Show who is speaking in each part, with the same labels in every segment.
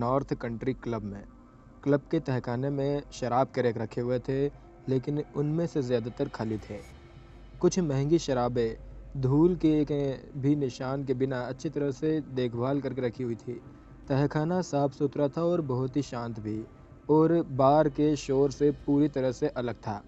Speaker 1: North country club में। Club के तहखाने में शराब के रैक रखे हुए थे, लेकिन उनमें से ज़्यादातर खाली थे। कुछ महंगी शराबें धूल के भी निशान के बिना अच्छी तरह से देखभाल करके रखी हुई थी। तहखाना साफ सुथरा था और बहुत ही शांत भी, और बार के शोर से पूरी तरह से अलग था।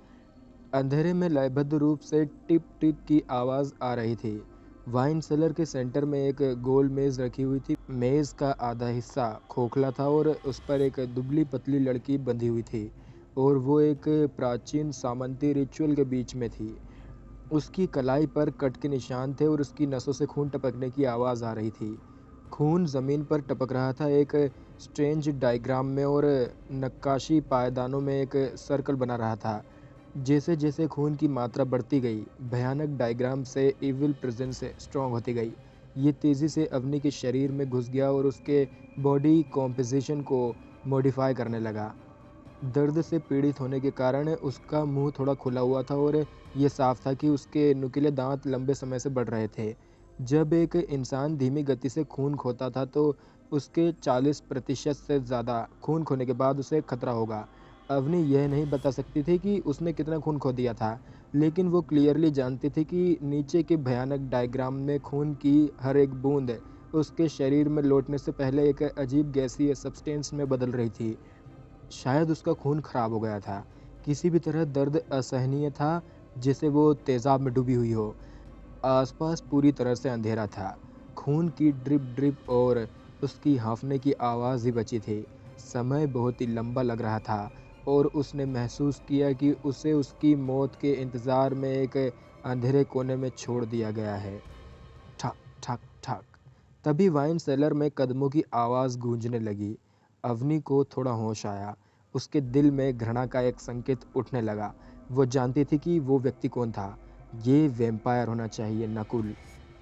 Speaker 1: अंधेरे में लयबद्ध रूप से टिप टिप की आवाज़ आ रही थी। वाइन सेलर के सेंटर में एक गोल मेज़ रखी हुई थी। मेज़ का आधा हिस्सा खोखला था और उस पर एक दुबली पतली लड़की बंधी हुई थी, और वो एक प्राचीन सामंती रिचुअल के बीच में थी। उसकी कलाई पर कट के निशान थे और उसकी नसों से खून टपकने की आवाज़ आ रही थी। खून ज़मीन पर टपक रहा था, एक स्ट्रेंज डायग्राम में, और नक्काशी पायदानों में एक सर्कल बना रहा था। जैसे जैसे खून की मात्रा बढ़ती गई, भयानक डायग्राम से इविल प्रेजेंस स्ट्रॉन्ग होती गई। ये तेज़ी से अवनी के शरीर में घुस गया और उसके बॉडी कॉम्पोजिशन को मॉडिफाई करने लगा। दर्द से पीड़ित होने के कारण उसका मुंह थोड़ा खुला हुआ था, और ये साफ था कि उसके नुकीले दांत लंबे समय से बढ़ रहे थे। जब एक इंसान धीमी गति से खून खोता था तो उसके 40% से ज़्यादा खून खोने के बाद उसे खतरा होगा। अवनी यह नहीं बता सकती थी कि उसने कितना खून खो दिया था, लेकिन वो क्लियरली जानती थी कि नीचे के भयानक डायग्राम में खून की हर एक बूंद उसके शरीर में लौटने से पहले एक अजीब गैसीय सब्सटेंस में बदल रही थी। शायद उसका खून खराब हो गया था। किसी भी तरह दर्द असहनीय था, जैसे वो तेज़ाब में डूबी हुई हो। आसपास पूरी तरह से अंधेरा था। खून की ड्रिप ड्रिप और उसकी हाँफने की आवाज़ ही बची थी। समय बहुत ही लंबा लग रहा था, और उसने महसूस किया कि उसे उसकी मौत के इंतज़ार में एक अंधेरे कोने में छोड़ दिया गया है। ठक ठक ठक। तभी वाइन सेलर में कदमों की आवाज़ गूंजने लगी। अवनी को थोड़ा होश आया। उसके दिल में घृणा का एक संकेत उठने लगा। वो जानती थी कि वो व्यक्ति कौन था। ये वैम्पायर होना चाहिए, नकुल।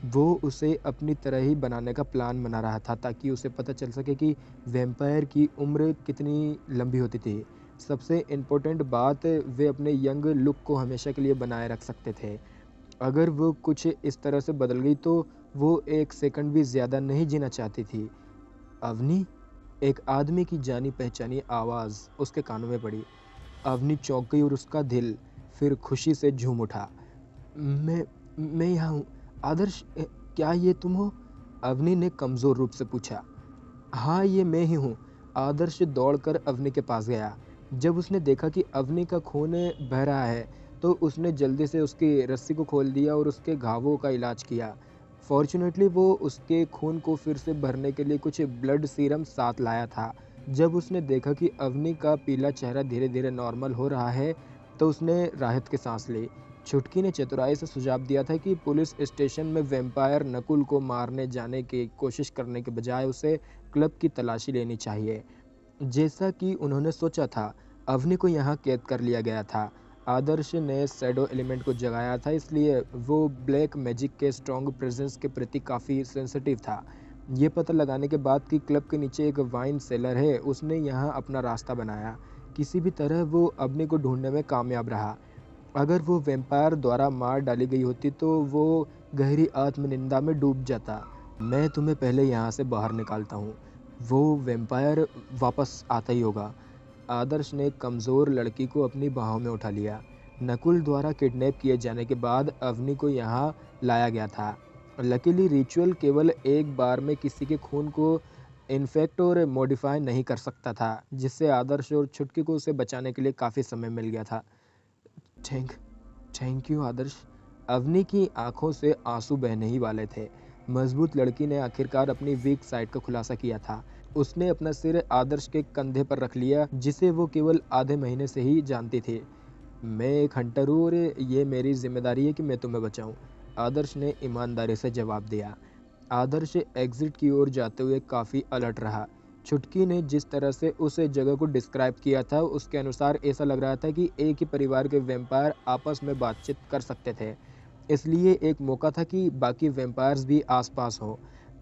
Speaker 1: वो उसे अपनी तरह ही बनाने का प्लान बना रहा था, ताकि उसे पता चल सके कि वैम्पायर की उम्र कितनी लंबी होती थी। सबसे इम्पोर्टेंट बात, वे अपने यंग लुक को हमेशा के लिए बनाए रख सकते थे। अगर वो कुछ इस तरह से बदल गई तो वो एक सेकंड भी ज़्यादा नहीं जीना चाहती थी। अवनी? एक आदमी की जानी पहचानी आवाज़ उसके कानों में पड़ी। अवनी चौंक गई और उसका दिल फिर खुशी से झूम उठा। मैं मैं यहाँ हूँ। आदर्श, क्या ये तुम हो? अवनी ने कमज़ोर रूप से पूछा। हाँ, ये मैं ही हूँ। आदर्श दौड़कर अवनी के पास गया। जब उसने देखा कि अवनी का खून बह रहा है, तो उसने जल्दी से उसकी रस्सी को खोल दिया और उसके घावों का इलाज किया। फ़ॉर्च्यूनेटली वो उसके खून को फिर से भरने के लिए कुछ ब्लड सीरम साथ लाया था। जब उसने देखा कि अवनी का पीला चेहरा धीरे-धीरे नॉर्मल हो रहा है, तो उसने राहत की सांस ली। छुटकी ने चतुराई से सुझाव दिया था कि पुलिस स्टेशन में वैम्पायर नकुल को मारने जाने की कोशिश करने के बजाय उसे क्लब की तलाशी लेनी चाहिए। जैसा कि उन्होंने सोचा था, अवनी को यहाँ कैद कर लिया गया था। आदर्श ने शैडो एलिमेंट को जगाया था, इसलिए वो ब्लैक मैजिक के स्ट्रॉन्ग प्रेजेंस के प्रति काफ़ी सेंसिटिव था। ये पता लगाने के बाद कि क्लब के नीचे एक वाइन सेलर है, उसने यहाँ अपना रास्ता बनाया। किसी भी तरह वो अवनी को ढूंढने में कामयाब रहा। अगर वो वैम्पायर द्वारा मार डाली गई होती तो वो गहरी आत्मनिंदा में डूब जाता। मैं तुम्हें पहले यहाँ से बाहर निकालता हूँ। वो वैम्पायर वापस आता ही होगा। आदर्श ने कमज़ोर लड़की को अपनी बाहों में उठा लिया। नकुल द्वारा किडनैप किए जाने के बाद अवनी को यहाँ लाया गया था। लकीली रिचुअल केवल एक बार में किसी के खून को इन्फेक्ट और मॉडिफाई नहीं कर सकता था, जिससे आदर्श और छुटकी को उसे बचाने के लिए काफ़ी समय मिल गया था। थैंक थैंक यू आदर्श। अवनी की आंखों से आंसू बहने ही वाले थे। मजबूत लड़की ने आखिरकार अपनी वीक साइड का खुलासा किया था। उसने अपना सिर आदर्श के कंधे पर रख लिया, जिसे वो केवल आधे महीने से ही जानती थी। मैं एक हंटर हूँ और ये मेरी जिम्मेदारी है कि मैं तुम्हें बचाऊं, आदर्श ने ईमानदारी से जवाब दिया। आदर्श एग्जिट की ओर जाते हुए काफ़ी अलर्ट रहा। छुटकी ने जिस तरह से उस जगह को डिस्क्राइब किया था, उसके अनुसार ऐसा लग रहा था कि एक ही परिवार के वैम्पायर आपस में बातचीत कर सकते थे। इसलिए एक मौका था कि बाकी वैम्पायर्स भी आसपास हों।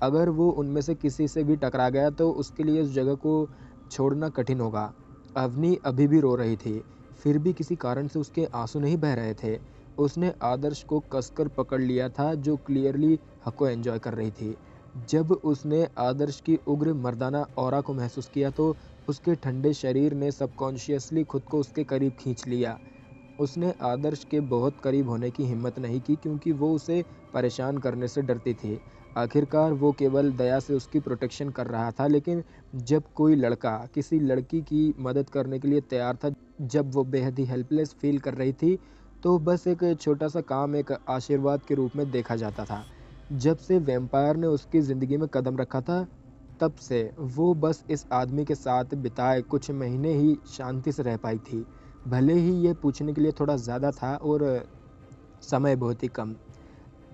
Speaker 1: अगर वो उनमें से किसी से भी टकरा गया तो उसके लिए उस जगह को छोड़ना कठिन होगा। अवनी अभी भी रो रही थी, फिर भी किसी कारण से उसके आंसू नहीं बह रहे थे। उसने आदर्श को कसकर पकड़ लिया था, जो क्लियरली हक को एंजॉय कर रही थी। जब उसने आदर्श की उग्र मर्दाना ऑरा को महसूस किया तो उसके ठंडे शरीर ने सबकॉन्शियसली खुद को उसके करीब खींच लिया। उसने आदर्श के बहुत करीब होने की हिम्मत नहीं की क्योंकि वो उसे परेशान करने से डरती थी। आखिरकार वो केवल दया से उसकी प्रोटेक्शन कर रहा था, लेकिन जब कोई लड़का किसी लड़की की मदद करने के लिए तैयार था, जब वो बेहद ही हेल्पलेस फील कर रही थी, तो बस एक छोटा-सा काम एक आशीर्वाद के रूप में देखा जाता था। जब से वैम्पायर ने उसकी ज़िंदगी में कदम रखा था, तब से वो बस इस आदमी के साथ बिताए कुछ महीने ही शांति से रह पाई थी। भले ही ये पूछने के लिए थोड़ा ज़्यादा था और समय बहुत ही कम।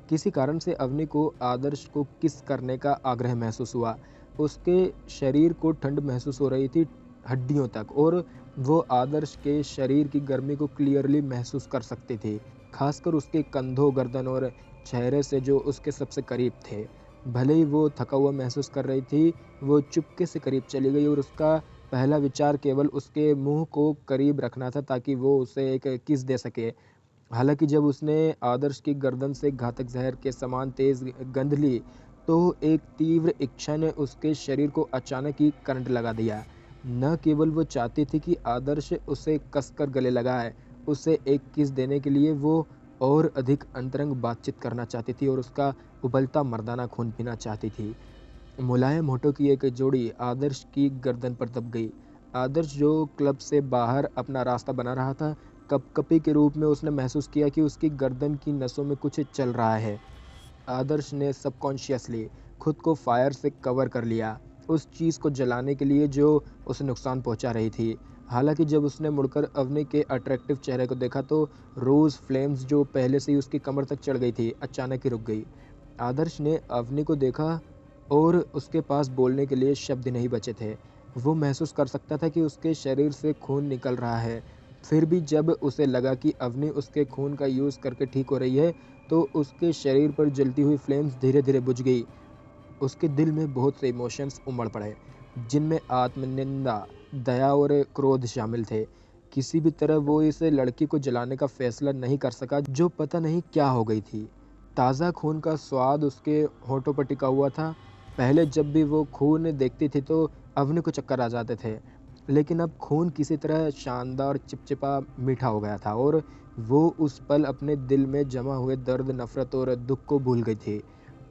Speaker 1: किसी कारण से अवनी को आदर्श को किस करने का आग्रह महसूस हुआ। उसके शरीर को ठंड महसूस हो रही थी हड्डियों तक, और वो आदर्श के शरीर की गर्मी को क्लियरली महसूस कर सकती थी, खासकर उसके कंधों, गर्दन और चेहरे से जो उसके सबसे करीब थे। भले ही वो थका हुआ महसूस कर रही थी, वो चुपके से करीब चली गई और उसका पहला विचार केवल उसके मुंह को करीब रखना था ताकि वो उसे एक किस दे सके। हालाँकि जब उसने आदर्श की गर्दन से घातक ज़हर के समान तेज़ गंध ली, तो एक तीव्र इच्छा ने उसके शरीर को अचानक ही करंट लगा दिया। न केवल वो चाहती थी कि आदर्श उसे कसकर गले लगाए, उसे एक किस देने के लिए वो और अधिक अंतरंग बातचीत करना चाहती थी और उसका उबलता मर्दाना खून पीना चाहती थी। मुलायम होठों की एक जोड़ी आदर्श की गर्दन पर दब गई। आदर्श जो क्लब से बाहर अपना रास्ता बना रहा था, कँपकँपी के रूप में उसने महसूस किया कि उसकी गर्दन की नसों में कुछ चल रहा है। आदर्श ने सबकॉन्शियसली खुद को फायर से कवर कर लिया, उस चीज़ को जलाने के लिए जो उसे नुकसान पहुंचा रही थी। हालांकि जब उसने मुड़कर अवनी के अट्रैक्टिव चेहरे को देखा तो रोज़ फ्लेम्स जो पहले से ही उसकी कमर तक चढ़ गई थी, अचानक ही रुक गई। आदर्श ने अवनी को देखा और उसके पास बोलने के लिए शब्द नहीं बचे थे। वो महसूस कर सकता था कि उसके शरीर से खून निकल रहा है। फिर भी जब उसे लगा कि अवनी उसके खून का यूज़ करके ठीक हो रही है, तो उसके शरीर पर जलती हुई फ्लेम्स धीरे-धीरे बुझ गई। उसके दिल में बहुत से इमोशंस उमड़ पड़े, जिनमें आत्मनिंदा, दया और क्रोध शामिल थे। किसी भी तरह वो इस लड़की को जलाने का फैसला नहीं कर सका, जो पता नहीं क्या हो गई थी। ताज़ा खून का स्वाद उसके होठों पर टिका हुआ था। पहले जब भी वो खून देखती थी तो अवनी को चक्कर आ जाते थे, लेकिन अब खून किसी तरह शानदार, चिपचिपा, मीठा हो गया था और वो उस पल अपने दिल में जमा हुए दर्द, नफ़रत और दुःख को भूल गई थी।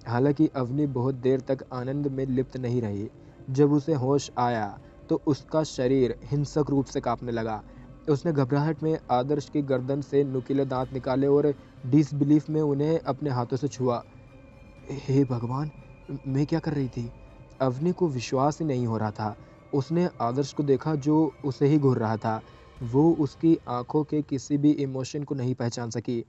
Speaker 1: हालाँकि अवनी बहुत देर तक आनंद में लिप्त नहीं रही। जब उसे होश आया, तो उसका शरीर हिंसक रूप से काँपने लगा। उसने घबराहट में आदर्श की गर्दन से नुकीले दाँत निकाले और डिसबिलीफ में उन्हें अपने हाथों से छुआ। हे भगवान! मैं क्या कर रही थी? अवनी को विश्वास ही नहीं हो रहा था। उसने आदर्श को देखा जो उसे ही घूर रहा था। वो उसकी आँखों के किसी भी इमोशन को नहीं पहचान सकी।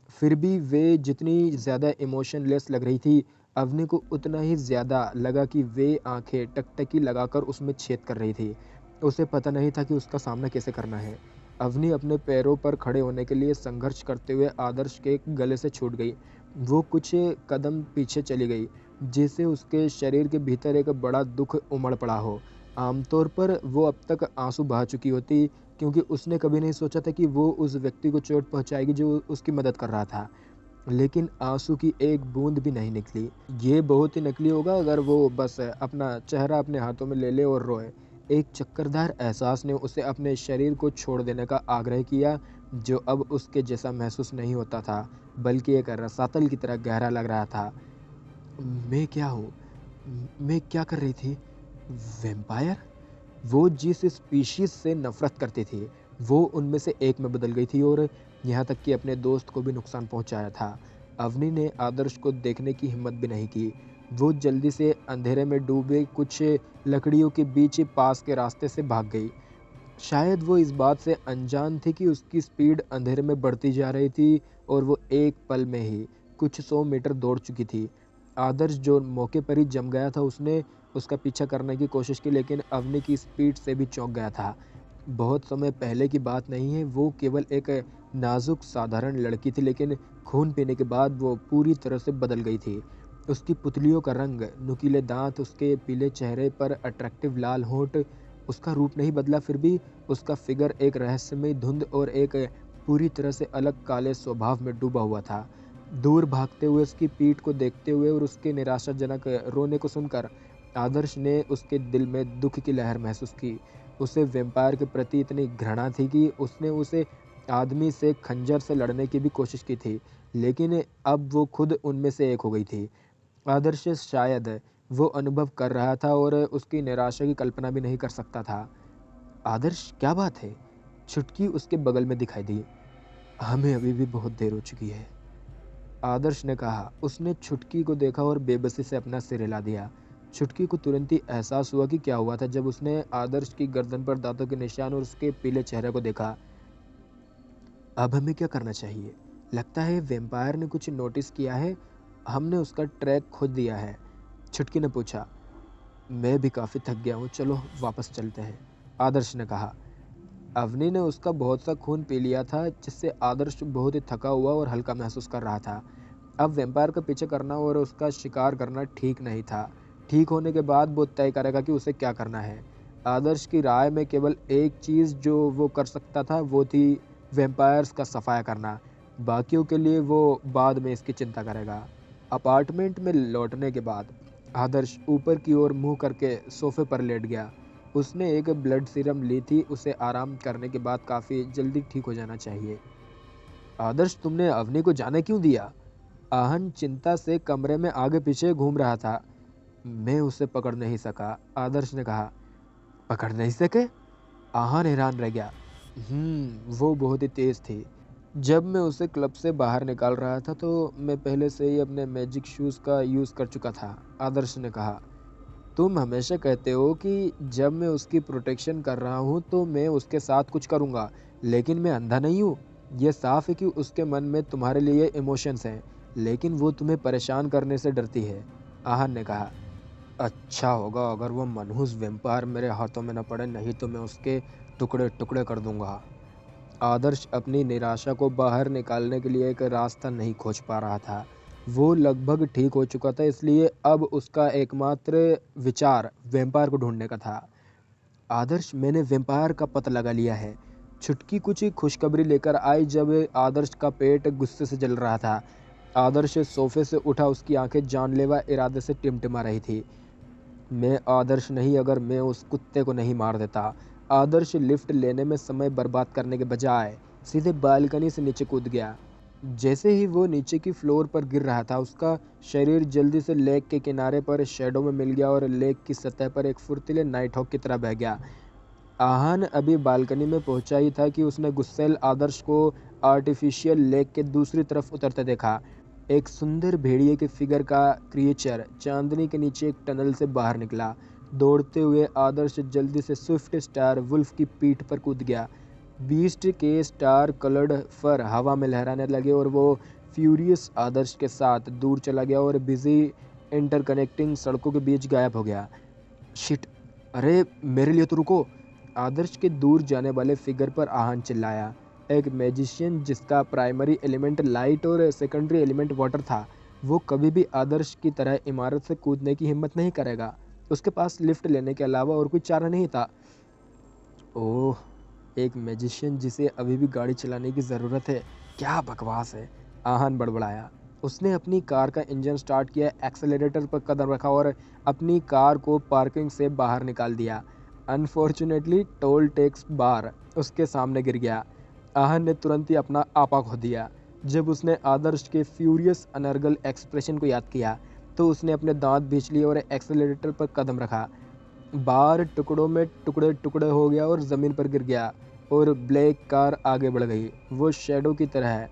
Speaker 1: फिर भी वे जितनी ज़्यादा इमोशनलेस लग रही थी, अवनी को उतना ही ज़्यादा लगा कि वे आँखें टकटकी लगाकर उसमें छेद कर रही थी। उसे पता नहीं था कि उसका सामना कैसे करना है। अवनी अपने पैरों पर खड़े होने के लिए संघर्ष करते हुए आदर्श के गले से छूट गई। वो कुछ कदम पीछे चली गई, जैसे उसके शरीर के भीतर एक बड़ा दुःख उमड़ पड़ा हो। आमतौर पर वो अब तक आँसू बहा चुकी होती, क्योंकि उसने कभी नहीं सोचा था कि वो उस व्यक्ति को चोट पहुँचाएगी जो उसकी मदद कर रहा था। लेकिन आँसू की एक बूँद भी नहीं निकली। ये बहुत ही नकली होगा अगर वो बस अपना चेहरा अपने हाथों में ले ले और रोए। एक चक्करदार एहसास ने उसे अपने शरीर को छोड़ देने का आग्रह किया, जो अब उसके जैसा महसूस नहीं होता था, बल्कि एक रसातल की तरह गहरा लग रहा था। मैं क्या हूँ? मैं क्या कर रही थी? वैम्पायर? वो जिस स्पीशीज़ से नफ़रत करती थी, वो उनमें से एक में बदल गई थी और यहाँ तक कि अपने दोस्त को भी नुकसान पहुँचाया था। अवनी ने आदर्श को देखने की हिम्मत भी नहीं की। वो जल्दी से अंधेरे में डूबे कुछ लकड़ियों के बीच पास के रास्ते से भाग गई। शायद वो इस बात से अनजान थी कि उसकी स्पीड अंधेरे में बढ़ती जा रही थी और वो एक पल में ही कुछ 100 मीटर दौड़ चुकी थी। आदर्श जो मौके पर ही जम गया था, उसने उसका पीछा करने की कोशिश की, लेकिन अवनी की स्पीड से भी चौंक गया था। बहुत समय पहले की बात नहीं है, वो केवल एक नाजुक साधारण लड़की थी, लेकिन खून पीने के बाद वो पूरी तरह से बदल गई थी। उसकी पुतलियों का रंग, नुकीले दाँत, उसके पीले चेहरे पर अट्रैक्टिव लाल होंठ, उसका रूप नहीं बदला, फिर भी उसका फिगर एक रहस्यमयी धुंध और एक पूरी तरह से अलग काले स्वभाव में डूबा हुआ था। दूर भागते हुए उसकी पीठ को देखते हुए और उसके निराशाजनक रोने को सुनकर आदर्श ने उसके दिल में दुख की लहर महसूस की। उसे वैम्पायर के प्रति इतनी घृणा थी कि उसने उसे आदमी से खंजर से लड़ने की भी कोशिश की थी, लेकिन अब वो खुद उनमें से एक हो गई थी। आदर्श शायद वो अनुभव कर रहा था और उसकी निराशा की कल्पना भी नहीं कर सकता था। आदर्श, क्या बात है? छुटकी उसके बगल में दिखाई दी। हमें अभी भी बहुत देर हो चुकी है, आदर्श ने कहा। उसने छुटकी को देखा और बेबसी से अपना सिर हिला दिया। छुटकी को तुरंत ही एहसास हुआ कि क्या हुआ था। जब उसने आदर्श की गर्दन पर दांतों के निशान और उसके पीले चेहरे को देखा। अब हमें क्या करना चाहिए? लगता है वैम्पायर ने कुछ नोटिस किया है, हमने उसका ट्रैक खोज दिया है, छुटकी ने पूछा। मैं भी काफ़ी थक गया हूँ, चलो वापस चलते हैं, आदर्श ने कहा। अवनी ने उसका बहुत सा खून पी लिया था, जिससे आदर्श बहुत ही थका हुआ और हल्का महसूस कर रहा था। अब वैम्पायर का पीछे करना और उसका शिकार करना ठीक नहीं था। ठीक होने के बाद वो तय करेगा कि उसे क्या करना है। आदर्श की राय में केवल एक चीज़ जो वो कर सकता था वो थी वैम्पायर्स का सफाया करना। बाकियों के लिए वो बाद में इसकी चिंता करेगा। अपार्टमेंट में लौटने के बाद आदर्श ऊपर की ओर मुंह करके सोफे पर लेट गया। उसने एक ब्लड सीरम ली थी, उसे आराम करने के बाद काफ़ी जल्दी ठीक हो जाना चाहिए। आदर्श, तुमने अवनी को जाने क्यों दिया? आहन चिंता से कमरे में आगे पीछे घूम रहा था। मैं उसे पकड़ नहीं सका, आदर्श ने कहा। पकड़ नहीं सके? आहन हैरान रह गया। वो बहुत ही तेज थी। जब मैं उसे क्लब से बाहर निकाल रहा था तो मैं पहले से ही अपने मैजिक शूज़ का यूज़ कर चुका था, आदर्श ने कहा। तुम हमेशा कहते हो कि जब मैं उसकी प्रोटेक्शन कर रहा हूँ तो मैं उसके साथ कुछ करूँगा, लेकिन मैं अंधा नहीं हूँ। ये साफ है कि उसके मन में तुम्हारे लिए इमोशंस हैं, लेकिन वो तुम्हें परेशान करने से डरती है, आहन ने कहा। अच्छा होगा अगर वो मनहूस वेम्पायर मेरे हाथों में न पड़े, नहीं तो मैं उसके टुकड़े टुकड़े कर दूंगा। आदर्श अपनी निराशा को बाहर निकालने के लिए एक रास्ता नहीं खोज पा रहा था। वो लगभग ठीक हो चुका था, इसलिए अब उसका एकमात्र विचार वैम्पायर को ढूंढने का था। आदर्श, मैंने वैम्पायर का पता लगा लिया है, छुटकी कुछ खुशखबरी लेकर आई जब आदर्श का पेट गुस्से से जल रहा था। आदर्श सोफे से उठा, उसकी आंखें जानलेवा इरादे से टिमटिमा रही थी। मैं आदर्श नहीं, अगर मैं उस कुत्ते को नहीं मार देता। आदर्श लिफ्ट लेने में समय बर्बाद करने के बजाय सीधे बालकनी से नीचे कूद गया। जैसे ही वो नीचे की फ्लोर पर गिर रहा था, उसका शरीर जल्दी से लेक के किनारे पर शैडो में मिल गया और लेक की सतह पर एक फुर्तीले नाइटहॉक की तरह बह गया। आहन अभी बालकनी में पहुंचा ही था कि उसने गुस्सैल आदर्श को आर्टिफिशियल लेक के दूसरी तरफ उतरते देखा। एक सुंदर भेड़िए के फिगर का क्रिएचर चांदनी के नीचे एक टनल से बाहर निकला। दौड़ते हुए आदर्श जल्दी से स्विफ्ट स्टार वुल्फ की पीठ पर कूद गया। बीस्ट के स्टार कलर्ड फर हवा में लहराने लगे और वो फ्यूरियस आदर्श के साथ दूर चला गया और बिजी इंटरकनेक्टिंग सड़कों के बीच गायब हो गया। शिट! अरे मेरे लिए तो रुको! आदर्श के दूर जाने वाले फिगर पर आहन चिल्लाया। एक मैजिशियन जिसका प्राइमरी एलिमेंट लाइट और सेकेंडरी एलिमेंट वाटर था, वो कभी भी आदर्श की तरह इमारत से कूदने की हिम्मत नहीं करेगा। उसके पास लिफ्ट लेने के अलावा और कोई चारा नहीं था। ओह! एक मैजिशियन जिसे अभी भी गाड़ी चलाने की ज़रूरत है, क्या बकवास है, आहन बड़बड़ाया। उसने अपनी कार का इंजन स्टार्ट किया, एक्सेलरेटर पर कदम रखा और अपनी कार को पार्किंग से बाहर निकाल दिया। अनफॉर्चुनेटली टोल टैक्स बार उसके सामने गिर गया। आहन ने तुरंत ही अपना आपा खो दिया। जब उसने आदर्श के फ्यूरियस अनर्गल एक्सप्रेशन को याद किया तो उसने अपने दांत बींच लिए और एक्सेलरेटर पर कदम रखा। बार टुकड़ों में टुकड़े टुकड़े हो गया और ज़मीन पर गिर गया और ब्लैक कार आगे बढ़ गई। वो शैडो की तरह है,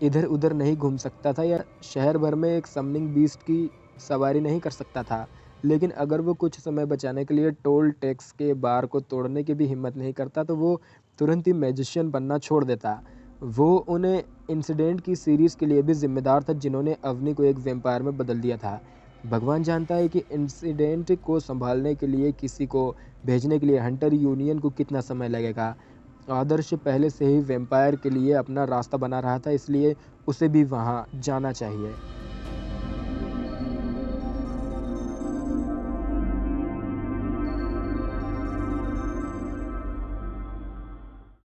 Speaker 1: इधर उधर नहीं घूम सकता था या शहर भर में एक समनिंग बीस्ट की सवारी नहीं कर सकता था, लेकिन अगर वो कुछ समय बचाने के लिए टोल टैक्स के बार को तोड़ने की भी हिम्मत नहीं करता तो वो तुरंत ही मैजिशियन बनना छोड़ देता। वो उन इंसिडेंट की सीरीज़ के लिए भी जिम्मेदार था जिन्होंने अवनी को एक वेम्पायर में बदल दिया था। भगवान जानता है कि इंसिडेंट को संभालने के लिए किसी को भेजने के लिए हंटर यूनियन को कितना समय लगेगा। आदर्श पहले से ही वेम्पायर के लिए अपना रास्ता बना रहा था, इसलिए उसे भी वहाँ जाना चाहिए।